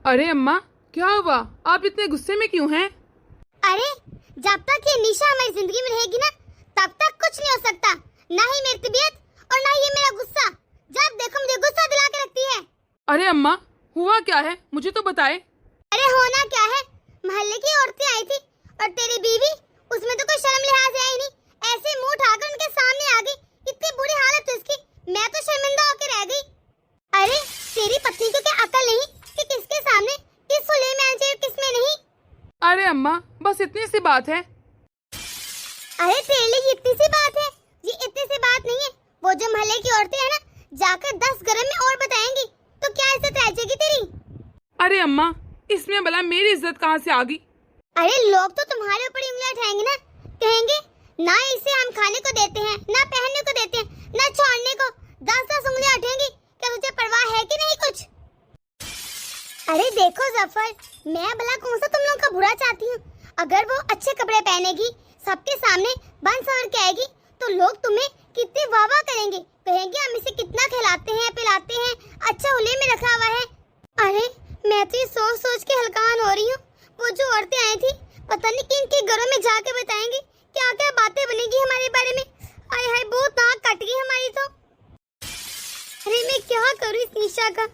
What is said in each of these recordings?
अरे अम्मा, क्या हुआ? आप इतने गुस्से में क्यों हैं? अरे जब तक ये निशा हमारी जिंदगी में रहेगी ना, तब तक कुछ नहीं हो सकता। ना ही मेरी तबीयत और ना ही ये मेरा गुस्सा। जब देखो मुझे गुस्सा दिला के रखती है। अरे अम्मा, हुआ क्या है? मुझे तो बताए। अरे होना क्या है, मोहल्ले की औरतें आई थी और तेरी बीवी, उसमें तो कोई शर्म लिहाज है ही नहीं। ऐसे मुंह उठाकर उनके सामने आ गई। इतनी बुरी हालत है उसकी, मैं तो शर्मिंदा होकर रह गई। अरे तेरी पत्नी को क्या अकल नहीं कि किसके सामने किस फुले में आना चाहिए और किस में नहीं? अरे अम्मा, बस इतनी सी बात है। अरे तेरे लिए ये इतनी सी बात है? ये इतनी सी बात नहीं है। वो जो मोहल्ले की औरतें हैं ना, जाकर 10 घर में और बताएंगी तो क्या इज्जत रह जाएगी तेरी? अरे अम्मा, इसमें भला मेरी इज्जत कहाँ से आ गई? अरे लोग तो तुम्हारे ऊपर उंगलियां उठाएंगे ना। कहेंगे ना इसे हम खाने को देते हैं, ना पहनने को देते हैं, ना छोड़ने को। 10-10 उंगलियां उठेंगी। क्या तुझे परवाह है कि नहीं कुछ? अरे देखो जफर, मैं भला कौन सा तुम लोगों का बुरा चाहती हूँ। अगर वो अच्छे कपड़े पहनेगी, सबके सामने बन सवर के आएगी, तो लोग तुम्हें कितने वाह वाह करेंगे। कहेंगे हम इसे कितना खिलाते हैं, पिलाते हैं, अच्छा हुलिये में रखा हुआ है। अरे मैं तो ये सोच सोच के हलकान हो रही हूँ। वो जो औरतें आई थी, पता नहीं किन के घरों में जाके बताएंगी क्या क्या बातें बनेगी हमारे बारे में। हाय हाय, बहुत नाक कट गई हमारी तो। अरे मैं क्या करूँ इस निशा का?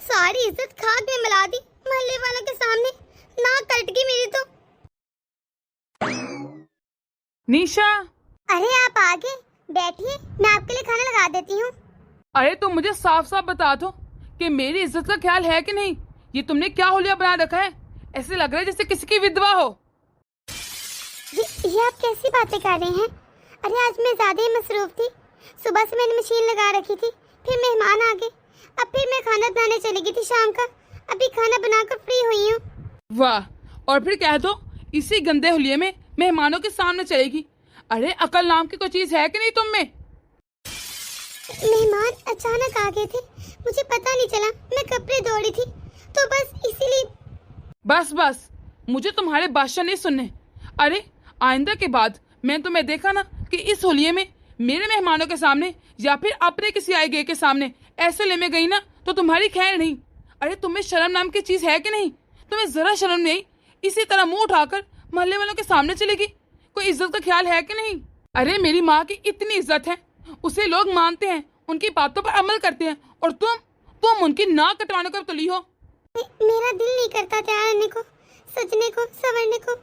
सारी इज्जत खाक में मिला दी मोहल्ले वालों के सामने। नाक कट गई मेरी तो। निशा! अरे आप आगे बैठिए, मैं आपके लिए खाना लगा देती हूँ। अरे तुम मुझे साफ साफ बता दो कि मेरी इज्जत का ख्याल है कि नहीं। ये तुमने क्या हुलिया बना रखा है? ऐसे लग रहा है जैसे किसी की विधवा हो। ये आप कैसी बातें कर रहे हैं? अरे आज मैं ज्यादा ही मसरूफ थी। सुबह से मैंने मशीन लगा रखी थी, फिर मेहमान आ गए, अब फिर मैं खाना बनाने चली गई थी शाम का। अभी खाना बनाकर फ्री हुई हूँ। वाह! और फिर कह दो इसी गंदे हुलिये में मेहमानों के सामने चलेगी। अरे अकल नाम की कोई चीज है कि नहीं तुम में? मेहमान अचानक आ गए थे, मुझे पता नहीं चला। मैं कपड़े दौड़ी थी तो बस इसीलिए। बस बस, मुझे तुम्हारे भाषण नहीं सुनने। अरे आइंदा के बाद मैं तुम्हें देखा ना कि इस होलिये में मेरे मेहमानों के सामने या फिर अपने किसी आए गए के सामने ऐसे ले में गई ना, तो तुम्हारी खैर नहीं। अरे तुम्हें शर्म नाम की चीज है कि नहीं? तुम्हें जरा शर्म नहीं? इसी तरह मुंह उठाकर मोहल्ले वालों के सामने चलेगी। कोई इज्जत का ख्याल है कि नहीं? अरे मेरी माँ की इतनी इज्जत है, उसे लोग मानते हैं, उनकी बातों पर अमल करते हैं, और तुम उनकी नाक कटवाने को तुली हो। मेरा दिल नहीं करता तैयार होने को, सजने को, संवरने को।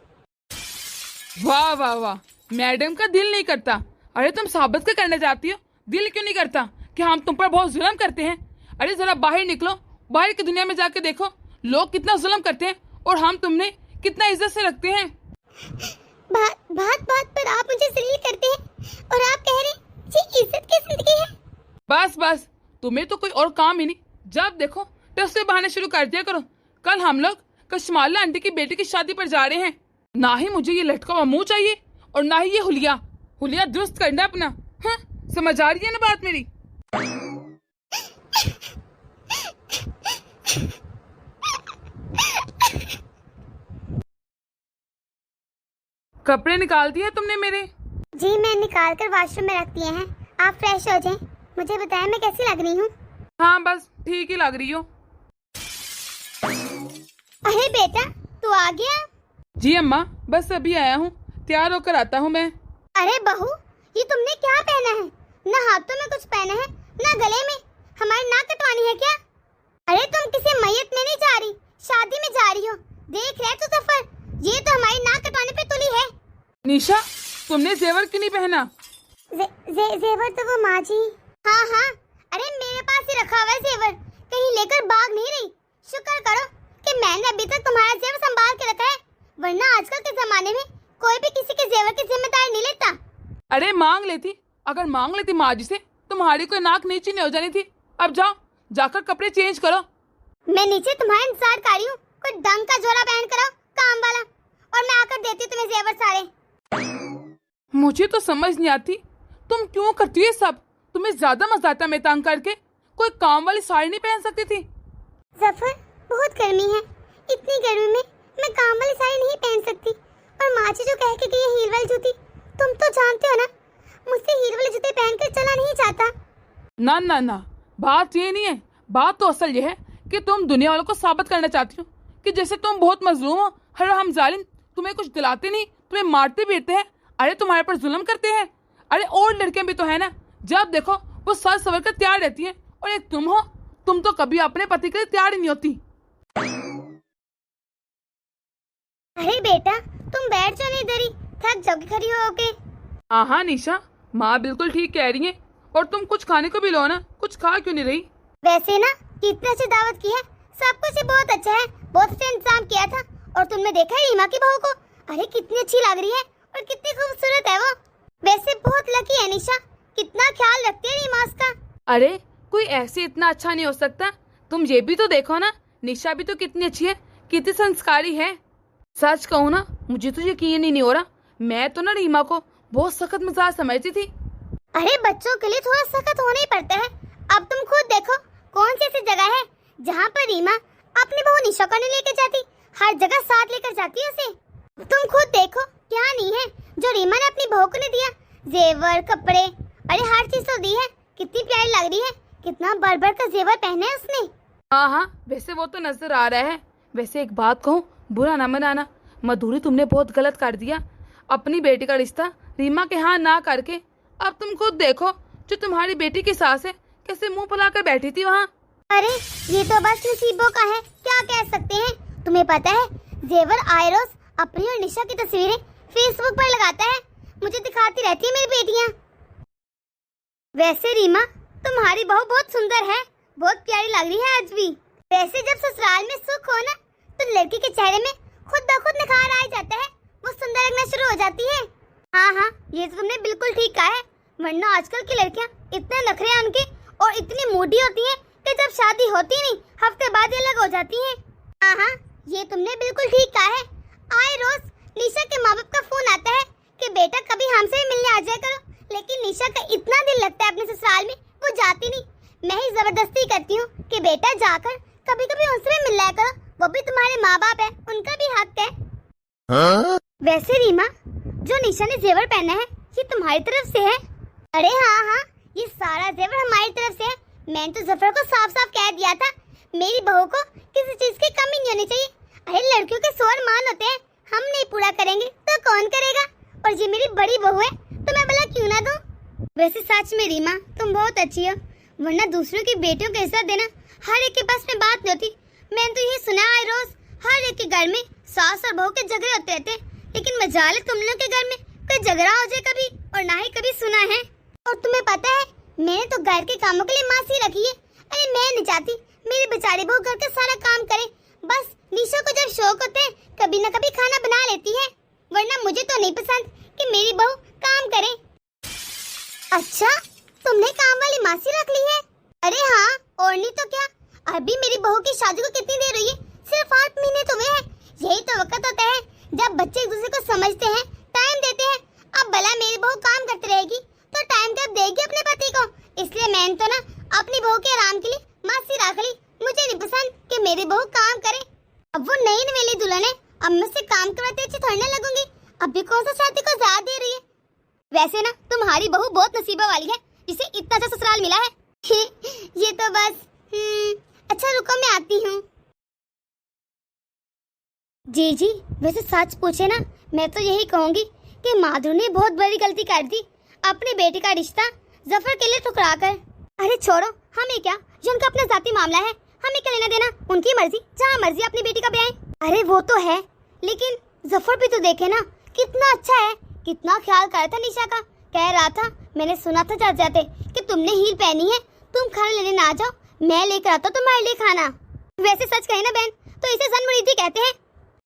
वाह वाह वाह, मैडम का दिल नहीं करता? अरे तुम साबित क्या करना चाहती हो? दिल क्यों नहीं करता कि हम तुम पर बहुत जुल्म करते हैं? अरे जरा बाहर निकलो, बाहर की दुनिया में जाके देखो लोग कितना जुल्म करते हैं और हम तुमने कितना इज्जत से रखते हैं। बात पर आप मुझे जलील करते हैं और आप कह रहे हैं ये इज्जत की जिंदगी है। बस बस, तुम्हें तो कोई और काम ही नहीं। जब देखो तब से बहाने शुरू कर दिया करो। कल हम लोग कशमाला आंटी की बेटी की शादी पर जा रहे हैं। ना ही मुझे ये लटका हुआ मुंह चाहिए और ना ही ये हुलिया दुरुस्त करना अपना। हाँ, समझ आ रही है ना बात मेरी? कपड़े निकाल दिए तुमने मेरे? जी मैं निकाल कर वॉशरूम में रख दिए हैं। आप फ्रेश हो जाएं। मुझे बताएं मैं कैसी लग रही हूँ? हाँ बस ठीक ही लग रही हो। अरे बेटा तू आ गया? जी अम्मा, बस अभी आया हूँ, तैयार होकर आता हूँ मैं। अरे बहू, ये तुमने क्या पहना है? ना हाथों में कुछ पहना है, ना गले में। हमारी नाक कटवानी है क्या? अरे तुम किसी मैयत में नहीं जा रही, शादी में जा रही हो। देख रहे तो सफर, ये तो हमारी नाक कटवाने पे तुली है। निशा, तुमने जेवर क्यों नहीं पहना? जेवर तो वो माँ जी। हाँ, अरे मेरे पास ही रखा हुआ है जेवर, कहीं लेकर भाग नहीं रही। शुक्र करो कि मैंने अभी तक तुम्हारा जेवर संभाल के रखा है, वरना आजकल के जमाने में कोई भी किसी के जेवर की जिम्मेदारी नहीं लेता। अरे मांग लेती, अगर मांग लेती माँ जी से, तुम्हारी कोई नाक नीचे नहीं हो जानी थी। अब जाओ, जाकर कपड़े चेंज करो। मैं नीचे तुम्हारा इंतजार कर रही हूँ। कोई ढंग का झोला पहन कर आओ, काम वाला, और मैं आकर देती हूँ तुम्हें जेवर सारे। मुझे तो समझ नहीं आती तुम क्यों करती है सब। तुम्हें ज्यादा मजा आता मैं तंग करके। कोई काम वाली साड़ी नहीं पहन सकती थी? जफर बहुत गर्मी है, इतनी गर्मी में मैं काम वाली साड़ी नहीं पहन सकती। और माँ जी जो कह के गई हील वाली जूती, तुम तो जानते हो ना, मुझसे हील वाले जूते पहनकर चला नहीं जाता। ना ना ना, बात ये नहीं है। बात तो असल ये है कि तुम दुनिया वालों को साबित करना चाहती हो कि जैसे तुम बहुत मजलूम हो, हर हम जालिम तुम्हें कुछ दिलाते नहीं, तुम्हें मारते पीटते हैं, अरे तुम्हारे पर जुल्म करते हैं। अरे और लड़कियां भी तो है ना, जब देखो वो सज सवर कर तैयार रहती हैं, और एक तुम हो, तुम तो कभी अपने पति के लिए तैयार ही नहीं होती। अरे बेटा तुम बैठ जाओ नहीं इधर ही, थक जाओगी खड़ी होके। हाँ निशा, माँ बिल्कुल ठीक कह रही है। और तुम कुछ खाने को भी लो ना, कुछ खा क्यों नहीं रही? वैसे ना कितनी अच्छी दावत की है, सब कुछ ही बहुत अच्छा है, बहुत अच्छा इंतजाम किया था। और तुमने देखा है रीमा की बहू को, अरे कितनी अच्छी लग रही है और कितनी खूबसूरत है वो। वैसे बहुत लकी है निशा, कितना ख्याल रखती है रीमा उसका। अरे कोई ऐसे इतना अच्छा नहीं हो सकता, तुम ये भी तो देखो ना, निशा भी तो कितनी अच्छी है, कितनी संस्कारी है। सच कहूँ ना, मुझे तो यकीन ही नहीं हो रहा, मैं तो ना रीमा को बहुत सख्त मिजाज समझती थी। अरे बच्चों के लिए थोड़ा सख्त होना ही पड़ता है। अब तुम खुद देखो कौन सी ऐसी जगह है जहाँ पर रीमा अपनी बहू निशा को नहीं लेकर जाती, हर जगह साथ लेकर जाती है उसे। तुम खुद देखो क्या नहीं है जो रीमा ने अपनी बहू को नहीं दिया, जेवर कपड़े, अरे हर चीज तो दी है। कितनी प्यारी लग रही है, कितना भर भर का जेवर पहने है उसने। हाँ वैसे वो तो नजर आ रहा है। वैसे एक बात कहूँ, बुरा ना मनाना मधुरी, तुमने बहुत गलत कर दिया, अपनी बेटी का रिश्ता रीमा के यहाँ ना करके। अब तुम खुद देखो, जो तुम्हारी बेटी की सास है कैसे मुंह फुलाकर बैठी थी वहाँ। अरे ये तो बस नसीबों का है, क्या कह सकते हैं। तुम्हें पता है जेवर आए रोज अपनी और निशा की तस्वीरें फेसबुक पर लगाता है, मुझे दिखाती रहती है मेरी बेटियाँ। वैसे रीमा तुम्हारी बहू बहुत सुंदर है, बहुत प्यारी लग रही है आज भी। वैसे जब ससुराल में सुख हो ना, तो लड़की के चेहरे में खुद ब खुद निखार आ जाता है, वो सुंदर लगना शुरू हो जाती है। हाँ ये तो तुमने बिल्कुल ठीक कहा है, वरना आजकल की लड़कियां इतने नखरे हैं उनके और इतनी मूडी होती हैं कि जब शादी होती नहीं हफ्ते बाद अलग हो जाती हैं। हाँ ये तुमने बिल्कुल ठीक कहा है। आए रोज निशा के माँ बाप का फोन आता है कि बेटा कभी हमसे भी मिलने आ जाया करो, लेकिन निशा का इतना दिल लगता है अपने ससुराल में, वो जाती नहीं। मैं ही जबरदस्ती करती हूँ कि बेटा जाकर कभी कभी उनसे भी मिल लिया करो, वो भी तुम्हारे माँ बाप है, उनका भी हक है। वैसे रीमा जो निशा ने जेवर पहना है ये तुम्हारी तरफ से है? अरे हाँ ये सारा जेवर हमारी तरफ से है। मैंने तो जफर को साफ साफ कह दिया था, मेरी बहू को किसी चीज की कमी नहीं होनी चाहिए। अरे लड़कियों के सौ मान होते हैं, हम नहीं पूरा करेंगे तो कौन करेगा। और ये मेरी बड़ी बहू है तो मैं भला क्यों ना दूं। वैसे सच में रीमा तुम बहुत अच्छी हो, वरना दूसरों की बेटियों को इज्जत देना हर एक के पास में बात नहीं होती। मैंने तो ये सुना है रोज हर एक के घर में सास और बहू के झगड़े होते रहते हैं, लेकिन मजाल है तुम लोग के घर में कोई झगड़ा हो जाए कभी, और ना ही कभी सुना है। और तुम्हें पता है मैंने तो घर के कामों के लिए मासी रखी है। अरे मैं नहीं चाहती मेरी बेचारी बहू घर का सारा काम करे, बस निशा को जब शौक होता है कभी न कभी खाना बना लेती है, वरना मुझे तो नहीं पसंद कि मेरी बहू काम करे। अच्छा तुमने काम वाली मासी रख ली है? अरे हाँ और नहीं तो क्या, अभी मेरी बहू की शादी को कितनी देर हुई है, सिर्फ 8 महीने तो हुए हैं। यही तो वक्त होता है जब बच्चे एक दूसरे को समझते हैं, टाइम देते हैं। अब भला मेरी बहू काम करती रहेगी तो टाइम कब देगी अपने पति को, इसलिए मैंने तो ना अपनी बहू के आराम के लिए मासी रख ली। मुझे नहीं पसंद कि मेरी बहू काम करे। अब वो नई नवेली दुल्हन है, अब मैं उससे काम करवाते अच्छी थोड़ी ना लगूंगी, अभी कौन सा शादी को साथ दे रही है। वैसे ना तुम्हारी बहू बहुत नसीबा वाली है, जिसे इतना अच्छा ससुराल मिला है। ये तो बस अच्छा रुको मैं आती हूँ। जी वैसे सच पूछे ना, मैं तो यही कहूँगी कि माधुरी ने बहुत बड़ी गलती कर दी अपनी बेटी का रिश्ता जफर के लिए ठुकरा कर। अरे छोड़ो, हमें क्या, ये उनका अपना जाती मामला है, हमें क्या लेना देना, उनकी मर्जी, जहाँ मर्जी अपनी बेटी का ब्याह। अरे वो तो है, लेकिन जफर भी तो देखे ना कितना अच्छा है, कितना ख्याल कर था निशा का। कह रहा था मैंने सुना था जाते जाते कि तुमने हील पहनी है, तुम खाना लेने ना जाओ, मैं लेकर आता तुम्हारे लिए खाना। वैसे सच कहे ना बहन तो इसे जन्मरिद्धि कहते हैं।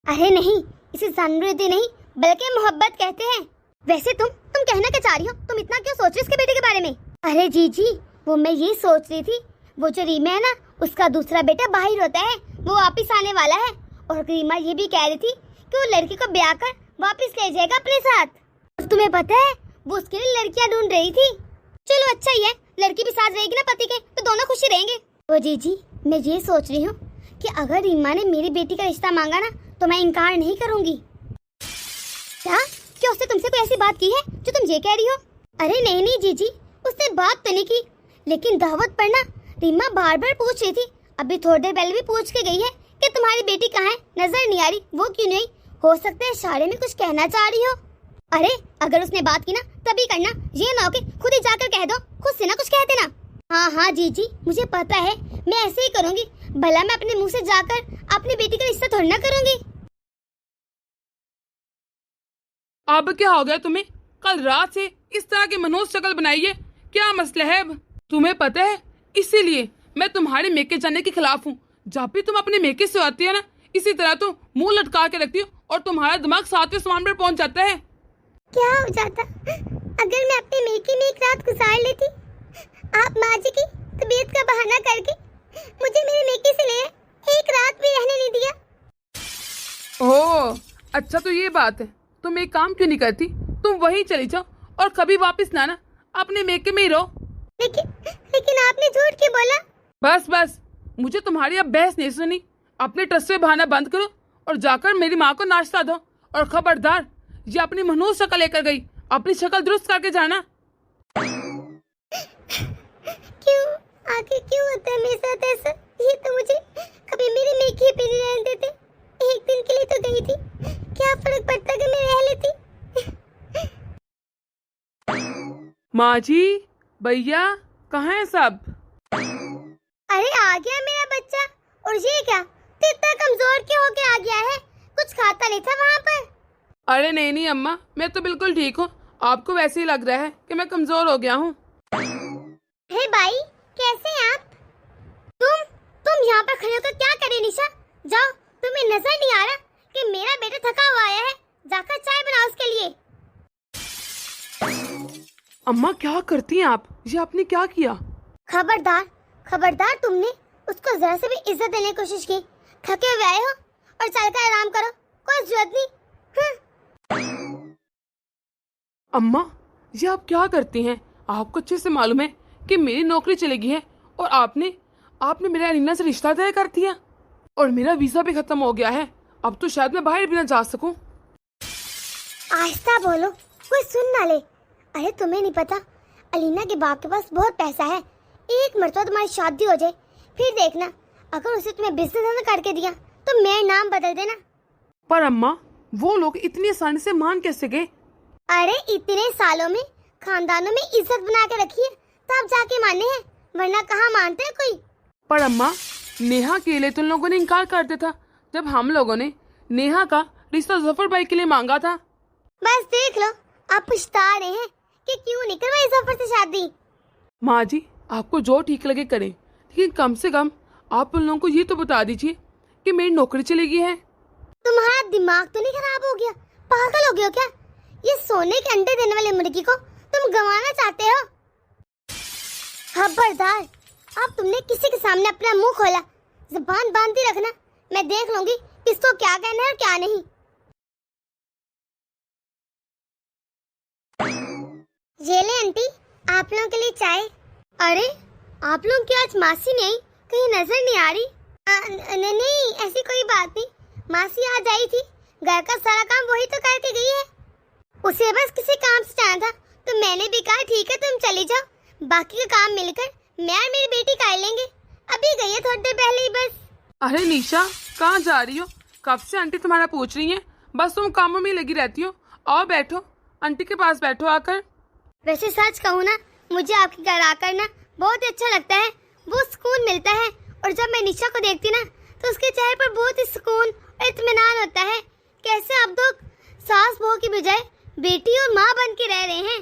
अरे नहीं, इसे जन्मरिद्धि नहीं बल्कि मोहब्बत कहते हैं। वैसे तुम कहना क्या चाह रही हो, तुम इतना क्यों सोच रही हो इसके बेटे के बारे में? अरे जी वो मैं ये सोच रही थी, वो जो रीमा है ना उसका दूसरा बेटा बाहर होता है, वो वापिस आने वाला है। और रीमा ये भी कह रही थी कि वो लड़की को ब्याह कर वापिस ले जाएगा अपने साथ। और तुम्हें पता है वो उसके लिए लड़कियां ढूंढ रही थी। चलो अच्छा ही है, लड़की भी साथ रहेगी ना पति के, तो दोनों खुशी रहेंगे। ओ जी मैं ये सोच रही हूँ कि अगर रीमा ने मेरी बेटी का रिश्ता मांगा ना तो मैं इनकार नहीं करूँगी। क्या उसने तुमसे कोई ऐसी बात की है जो तुम ये कह रही हो? अरे नहीं जीजी, उसने बात तो नहीं की, लेकिन दावत पर ना रीमा बार बार पूछ रही थी अभी थोड़ी देर पहले भी पूछ के गई है कि तुम्हारी बेटी कहाँ है, नजर नहीं आ रही। वो क्यों नहीं? हो सकता है इशारे में कुछ कहना चाह रही हो। अरे अगर उसने बात की ना तभी करना, ये ना हो कि खुद ही जाकर कह दो, खुद से ना कुछ कह देना। हाँ हाँ जीजी, मुझे पता है, मैं ऐसे ही करूँगी। भला मैं अपने मुंह से जाकर अपनी बेटी का रिश्ता थोड़ी ना करूँगी। अब क्या हो गया तुम्हें? कल रात से इस तरह की मनोज शक्ल बनाई है, क्या मसला है? अब तुम्हें पता है, इसीलिए मैं तुम्हारे मेके जाने के खिलाफ हूँ। जब भी तुम अपने मेके से आती है ना, इसी तरह तुम मुंह लटका के रखती हो और तुम्हारा दिमाग 7वें आसमान पर पहुंच जाता है। क्या हो जाता अगर मैं अपने मेके में एक रात गुजार लेती? आप माँ जी की तबीयत का बहाना करके मुझे मेरे मेके से ले एक रात भी रहने नहीं दिया। ओह अच्छा, तो ये बात है। तुम एक काम क्यों नहीं करती, तुम वहीं चली जाओ और कभी वापस ना आना, अपने मेके में ही रहो। लेकिन आपने झूठ क्यों बोला? बस बस, मुझे तुम्हारी अब बहस नहीं सुनी। अपने टस से बहाना बंद करो और जाकर मेरी माँ को नाश्ता दो। और खबरदार, ये अपनी मनोज शक्ल लेकर गई, अपनी शक्ल दुरुस्त करके जाना। क्यों आखिर क्यों होता है मेरे साथ ऐसा? ये तो मुझे कभी मेरे मेके पे नहीं रहने देते। एक दिन के लिए तो गई थी, क्या फर्क पड़ता कि मैं रह लेती? माँ जी, भैया, कहाँ हैं सब? अरे आ गया मेरा बच्चा। और ये क्या, तो इतना कमजोर क्यों होके आ गया है? कुछ खाता नहीं था वहाँ पर? अरे नहीं नहीं अम्मा, मैं तो बिल्कुल ठीक हूँ। आपको वैसे ही लग रहा है कि मैं कमजोर हो गया हूँ। हे भाई, कैसे हैं आप? तुम यहाँ पर खड़े होकर क्या करे निशा? जाओ, तुम्हें नजर नहीं आ रहा कि मेरा बेटा थका हुआ आया है? जाकर चाय बनाओ उसके लिए। अम्मा क्या करती हैं आप? ये आपने क्या किया? खबरदार खबरदार, तुमने उसको जरा से भी इज्जत देने की कोशिश की। थके हुए आए हो और चलकर आराम करो, कोई जरूरत नहीं। अम्मा ये आप क्या करती हैं? आपको अच्छे से मालूम है कि मेरी नौकरी चली गई है और आपने मेरा अलीना से रिश्ता तय कर दिया और मेरा वीजा भी खत्म हो गया है। अब तो शायद मैं बाहर भी ना जा सकूं। आहिस्ता बोलो, कोई सुन ना ले। अरे तुम्हें नहीं पता, अलीना के बाप के पास बहुत पैसा है। एक मरतबा तुम्हारी शादी हो जाए, फिर देखना, अगर उसे तुम्हें बिजनेस करके दिया तो मेरा नाम बदल देना। पर अम्मा, वो लोग इतनी आसानी से मान कैसे गए? अरे इतने सालों में खानदानों में इज्जत बना के रखी है, तब जाके माने हैं, वरना कहाँ मानते हैं कोई। पर अम्मा, नेहा के लिए तुम लोगों ने इनकार कर दिया था जब हम लोगों ने नेहा का रिश्ता जफर भाई के लिए मांगा था। बस देख लो, आप पछता रहे हैं कि क्यों नहीं करवाई जफर से शादी। माँ जी, आपको जो ठीक लगे करें, लेकिन कम से कम आप उन लोगों को ये तो बता दीजिए कि मेरी नौकरी चली गई है। तुम्हारा दिमाग तो नहीं खराब हो गया? पागल हो गए हो क्या? ये सोने के अंडे देने वाली मुर्गी को तुम गंवाना चाहते हो? खबरदार, अब तुमने किसी के सामने अपना मुंह खोला, जुबान बांधी रखना। मैं देख लूंगी किसको क्या कहना है और क्या नहीं। ये ले आंटी, आप लोगों के लिए चाय। अरे आप लोग की आज मासी नहीं आई, कहीं नजर नहीं आ रही? नहीं, ऐसी कोई बात नहीं। मासी आज आई थी, घर का सारा काम वही तो करके गई है। उसे बस किसी काम से जाना था, तो मैंने भी कहा ठीक है तुम चली जाओ, बाकी का काम मिलकर मैं और मेरी बेटी कर लेंगे। अभी गई है थोड़ी देर पहले ही बस। अरे निशा, कहाँ जा रही हो? कब से आंटी तुम्हारा पूछ रही हैं, बस तुम कामों में लगी रहती हो। आओ बैठो, आंटी के पास बैठो आकर। वैसे सच कहूँ ना, मुझे आपके घर आकर ना बहुत अच्छा लगता है, बहुत सुकून मिलता है। और जब मैं निशा को देखती ना तो उसके चेहरे पर बहुत ही सुकून और इत्मीनान होता है। कैसे अब तो सास बहू की बजाय बेटी और माँ बन के रह रहे हैं।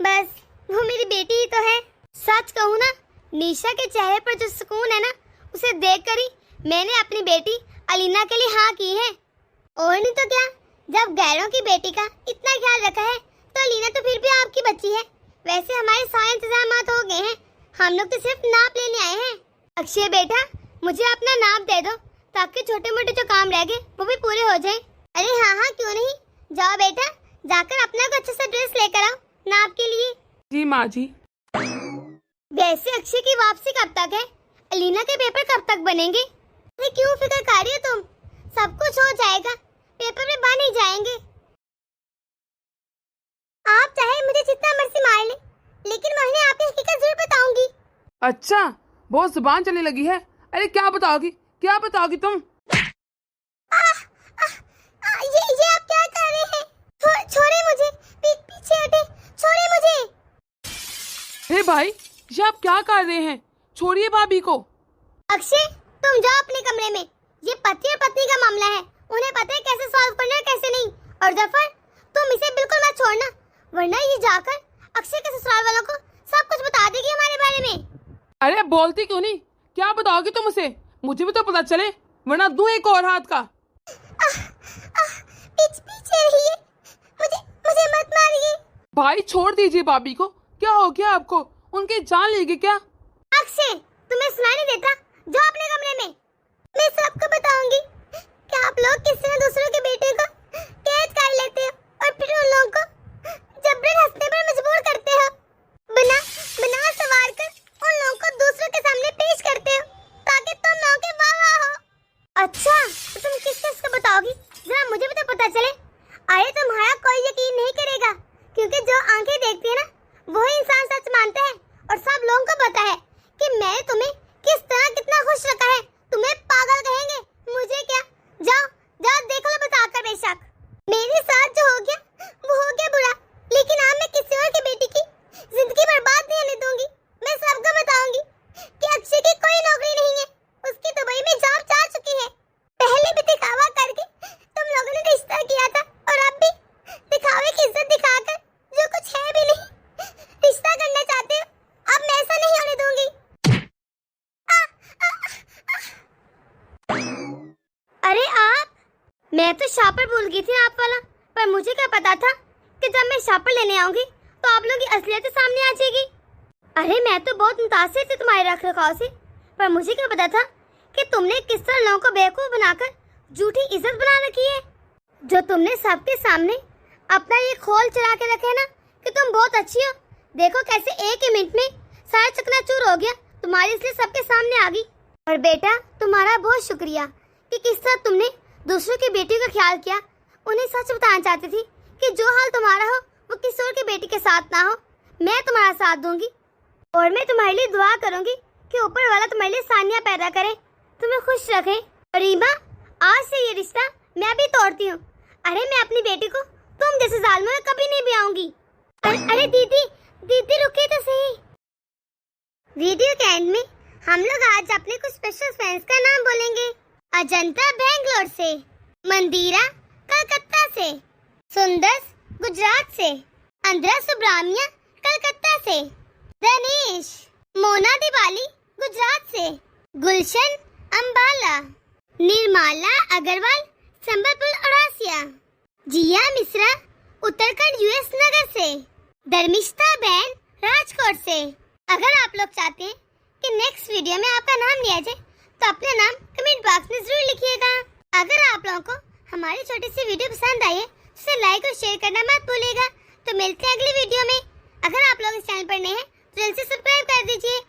बस वो मेरी बेटी ही तो है। सच कहूँ ना, निशा के चेहरे पर जो सुकून है ना, उसे देखकर ही मैंने अपनी बेटी अलीना के लिए हाँ की है। और नहीं तो क्या, जब गैरों की बेटी का इतना ख्याल रखा है तो अलीना तो फिर भी आपकी बच्ची है। वैसे हमारे सारे इंतजामात हो गए हैं, हम लोग तो सिर्फ नाप लेने आए हैं। अक्षय बेटा, मुझे अपना नाप दे दो ताकि छोटे मोटे जो काम रह गए वो भी पूरे हो जाएं। अरे हाँ हाँ क्यों नहीं, जाओ बेटा, जाकर अपना को अच्छा सा ड्रेस लेकर आओ नाप के लिए। जी माँ जी। वैसे अक्षय की वापसी कब तक है? अलीना के पेपर कब तक बनेंगे? अरे क्यों फिक्र कर रही हो तुम? सब कुछ हो जाएगा, पेपर में बन ही जाएंगे। आप चाहे मुझे जितना मर्जी मार ले, लेकिन मैं उन्हें आपकी हकीकत जरूर बताऊंगी। अच्छा, बहुत जुबान चलने लगी है। अरे क्या बताओगी तुम? ये आप क्या कर रहे हैं? छोड़े मुझे, पीछे हटे, छोड़े मुझे। अरे भाई, ये आप क्या कर रहे हैं? छोड़िए भाभी को। अक्षय, तुम जाओ अपने कमरे में। ये पति और पत्नी का मामला है, उन्हें पता है कैसे सॉल्व करना है कैसे नहीं। और जफर, तुम इसे बिल्कुल मत छोड़ना, वरना ये जाकर अक्षय के ससुराल वालों को सब कुछ बता देगी हमारे बारे में। अरे बोलती क्यों नहीं? क्या बताओगी तुम उसे? मुझे भी तो पता चले, वरना दूं एक और हाथ का। पीछे रहिए, मुझे मत मारिए। भाई छोड़ दीजिए भाभी को। क्या हो गया आपको? उनकी जान लेगी क्या? अक्षय, तुम्हें सुनाई नहीं देता? जाओ अपने कमरे में, मैं सबको बताऊंगी कि आप लोग किसी न दूसरों के बेटे को कैद कर लेते हो और फिर उन लोगों को जबरन हंसने पर मजबूर करते हो। बना सवार कर उन लोगों को दूसरों के सामने पेश करते हो ताकि तुम लोगों के वाह हो। अच्छा, तो तुम किस को बताओगी? जरा मुझे भी तो पता चले। अरे तुम्हारा कोई यकीन नहीं करेगा, क्योंकि जो आंखें देखती है ना, वही इंसान सच मानता है। और सब लोगों को पता है कि मैंने तुम्हें किस तरह कितना खुश रखा है। तुम्हें पागल कहेंगे, मुझे क्या? जाओ देख लो बताकर। बेशक मेरे साथ जो हो गया वो हो गया बुरा, लेकिन अब मैं किसी और की बेटी की जिंदगी बर्बाद नहीं होने दूंगी। मैं सबको बताऊंगी कि अक्षय की कोई नौकरी नहीं है, उसकी दुबई में जॉब जा चुकी है। पहले भी दिखावा करके तुम लोगों ने रिश्ता किया था, और अब भी दिखावे की इज्जत दिखाकर जो कुछ है भी नहीं रिश्ता करना चाहते हो। अब मैं ऐसा नहीं होने दूंगी। अरे आप, मैं तो शापर भूल गई थी आप वाला। पर मुझे क्या पता था कि जब मैं शापर लेने आऊंगी तो आप लोगों की असलियत सामने आ जाएगी। अरे मैं तो बहुत मुतासिर थी तुम्हारे रख रखाव से, पर मुझे क्या पता था कि तुमने किस तरह लोगों को बेवकूफ बनाकर झूठी इज्जत बना रखी है। जो तुमने सबके सामने अपना ये खोल चढ़ा के रखे ना कि तुम बहुत अच्छी हो। देखो कैसे एक ही मिनट में सारा चकनाचूर हो गया तुम्हारी, इसलिए सबके सामने आ गई। और बेटा, तुम्हारा बहुत शुक्रिया कि किस तरह तुमने दूसरों की बेटी का ख्याल किया। उन्हें सच बताना चाहती थी कि जो हाल तुम्हारा हो वो किसी और की बेटी के साथ ना हो। मैं तुम्हारा साथ दूंगी और मैं तुम्हारे लिए दुआ करूंगी कि ऊपर वाला तुम्हारे लिए सानिया पैदा करे, तुम्हें खुश रखे। और रीमा, आज से ये रिश्ता मैं भी तोड़ती हूँ। अरे मैं अपनी बेटी को तुम जैसे जालिमों में कभी नहीं ब्याऊंगी। अरे दीदी रुकिए तो सही। वीडियो के एंड में हम लोग आज अपने कुछ स्पेशल फ्रेंड्स का नाम बोलेंगे। अजंता बेंगलोर से, मंदिरा कलकत्ता से, सुंदर गुजरात से, अंद्रा सुब्रामिया कलकत्ता से, दनेश मोना दिवाली गुजरात से, गुलशन अंबाला, निर्मला अग्रवाल संबलपुर ओडिशा, जिया मिश्रा उत्तराखंड यूएस नगर से, धर्मिष्ठा बहन राजकोट से। अगर आप लोग चाहते हैं कि नेक्स्ट वीडियो में आपका नाम लिया जाए तो अपना नाम कमेंट बॉक्स में जरूर लिखिएगा। अगर आप लोगों को हमारी छोटी सी वीडियो पसंद आई है तो इसे लाइक और शेयर करना मत भूलिएगा। तो मिलते हैं अगली वीडियो में। अगर आप लोग इस चैनल पर नए हैं तो जल्दी से सब्सक्राइब कर दीजिए।